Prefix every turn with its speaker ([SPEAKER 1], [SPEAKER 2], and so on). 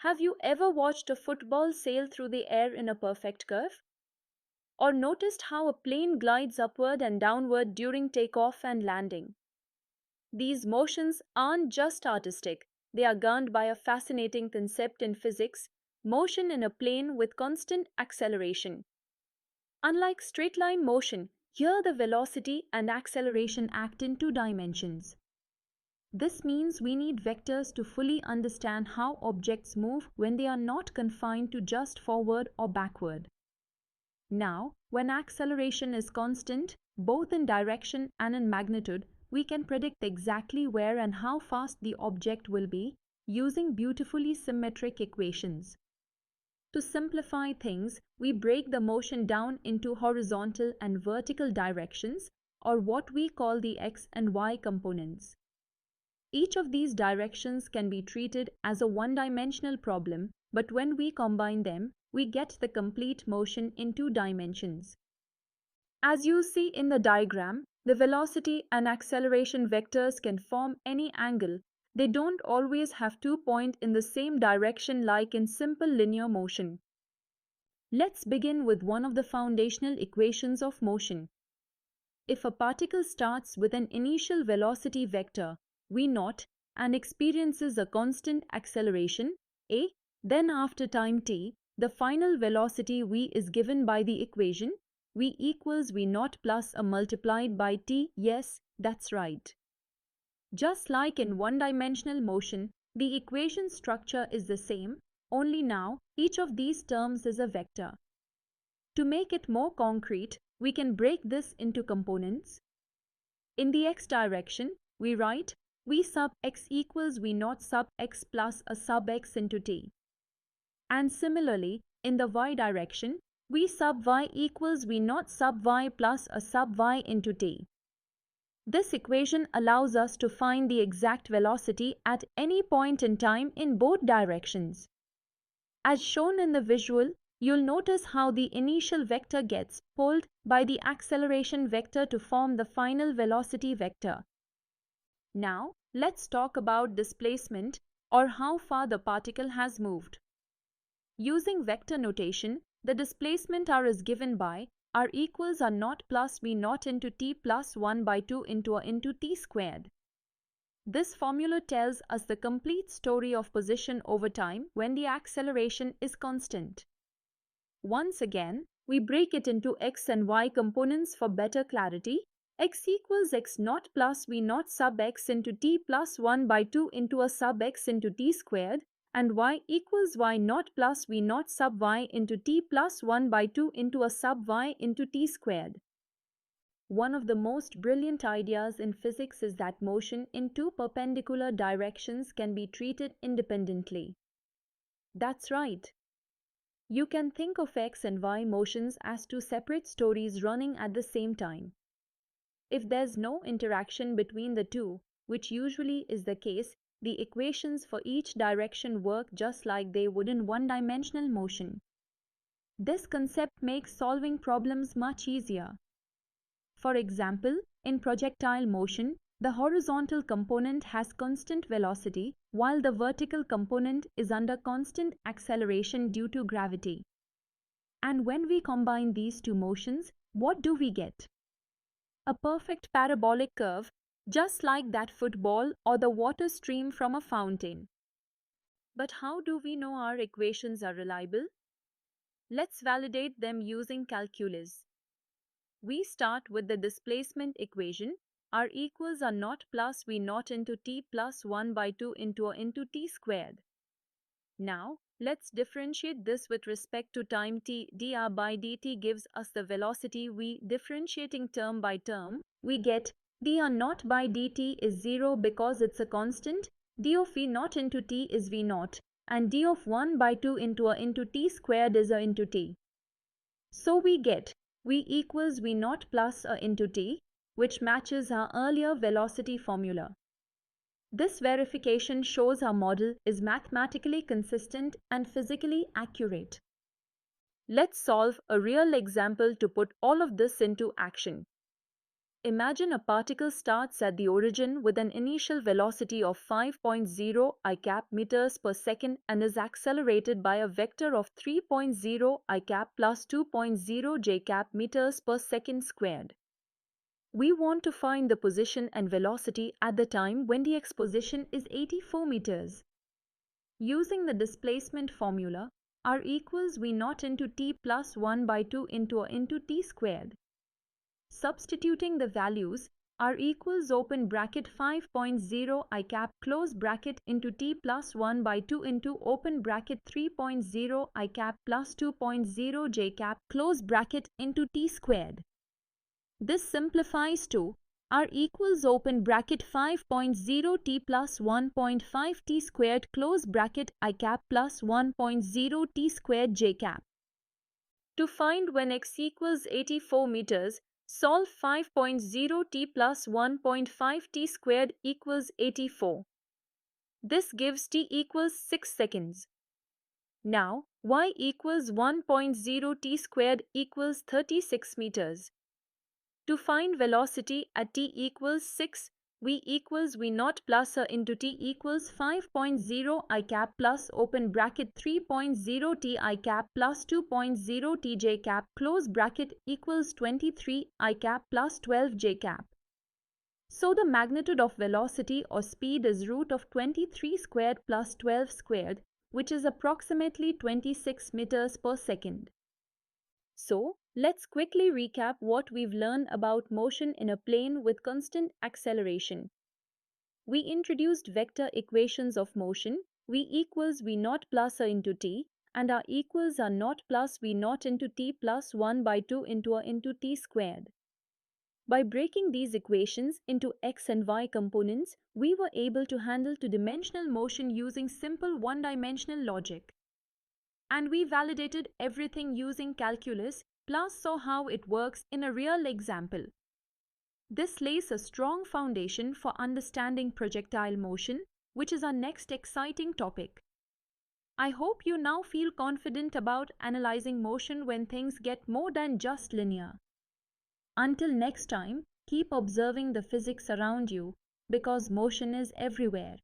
[SPEAKER 1] Have you ever watched a football sail through the air in a perfect curve? Or noticed how a plane glides upward and downward during takeoff and landing? These motions aren't just artistic, they are governed by a fascinating concept in physics: motion in a plane with constant acceleration. Unlike straight line motion, here the velocity and acceleration act in two dimensions. This means we need vectors to fully understand how objects move when they are not confined to just forward or backward. Now, when acceleration is constant, both in direction and in magnitude, we can predict exactly where and how fast the object will be using beautifully symmetric equations. To simplify things, we break the motion down into horizontal and vertical directions, or what we call the x and y components. Each of these directions can be treated as a one-dimensional problem, but when we combine them, we get the complete motion in two dimensions. As you see in the diagram, the velocity and acceleration vectors can form any angle. They don't always have to point in the same direction like in simple linear motion. Let's begin with one of the foundational equations of motion. If a particle starts with an initial velocity vector v0 and experiences a constant acceleration a, then after time t, the final velocity v is given by the equation v equals v0 plus a multiplied by t. Yes, that's right. Just like in one-dimensional motion, the equation structure is the same, only now each of these terms is a vector. To make it more concrete, we can break this into components. In the x direction, we write v sub x equals v0 sub x plus a sub x into t. And similarly, in the y direction, v sub y equals v0 sub y plus a sub y into t. This equation allows us to find the exact velocity at any point in time in both directions. As shown in the visual, you'll notice how the initial vector gets pulled by the acceleration vector to form the final velocity vector. Now, let's talk about displacement, or how far the particle has moved. Using vector notation, the displacement r is given by r equals r0 plus v0 into t plus 1 by 2 into t squared. This formula tells us the complete story of position over time when the acceleration is constant. Once again, we break it into x and y components for better clarity. X equals x0 plus v0 sub x into t plus 1 by 2 into a sub x into t squared, and y equals y0 plus v0 sub y into t plus 1 by 2 into a sub y into t squared. One of the most brilliant ideas in physics is that motion in two perpendicular directions can be treated independently. That's right. You can think of x and y motions as two separate stories running at the same time. If there's no interaction between the two, which usually is the case, the equations for each direction work just like they would in one-dimensional motion. This concept makes solving problems much easier. For example, in projectile motion, the horizontal component has constant velocity, while the vertical component is under constant acceleration due to gravity. And when we combine these two motions, what do we get? A perfect parabolic curve, just like that football or the water stream from a fountain. But how do we know our equations are reliable? Let's validate them using calculus. We start with the displacement equation, r equals r0 plus v0 into t plus 1 by 2 into t squared. Now, let's differentiate this with respect to time t. Dr by dt gives us the velocity v. Differentiating term by term, we get dr0 by dt is 0 because it's a constant, d of v0 into t is v0, and d of 1 by 2 into t squared is a into t. So we get v equals v0 plus a into t, which matches our earlier velocity formula. This verification shows our model is mathematically consistent and physically accurate. Let's solve a real example to put all of this into action. Imagine a particle starts at the origin with an initial velocity of 5.0 I cap meters per second and is accelerated by a vector of 3.0 I cap plus 2.0 j cap meters per second squared. We want to find the position and velocity at the time when the exposition is 84 meters. Using the displacement formula, R equals V naught into t plus 1 by 2 into t squared. Substituting the values, R equals open bracket 5.0 I cap close bracket into t plus 1 by 2 into open bracket 3.0 I cap plus 2.0 j cap close bracket into t squared. This simplifies to R equals open bracket 5.0 t plus 1.5 t squared close bracket I cap plus 1.0 t squared j cap. To find when x equals 84 meters, solve 5.0 t plus 1.5 t squared equals 84. This gives t equals 6 seconds. Now, y equals 1.0 t squared equals 36 meters. To find velocity at t equals 6, v equals v naught plus r into t equals 5.0 I cap plus open bracket 3.0 t I cap plus 2.0 t j cap close bracket equals 23 I cap plus 12 j cap. So the magnitude of velocity or speed is root of 23 squared plus 12 squared, which is approximately 26 meters per second. So, let's quickly recap what we've learned about motion in a plane with constant acceleration. We introduced vector equations of motion, v equals v naught plus r into t, and r equals r naught plus v naught into t plus 1 by 2 into t squared. By breaking these equations into x and y components, we were able to handle two-dimensional motion using simple one-dimensional logic. And we validated everything using calculus, plus saw how it works in a real example. This lays a strong foundation for understanding projectile motion, which is our next exciting topic. I hope you now feel confident about analyzing motion when things get more than just linear. Until next time, keep observing the physics around you, because motion is everywhere.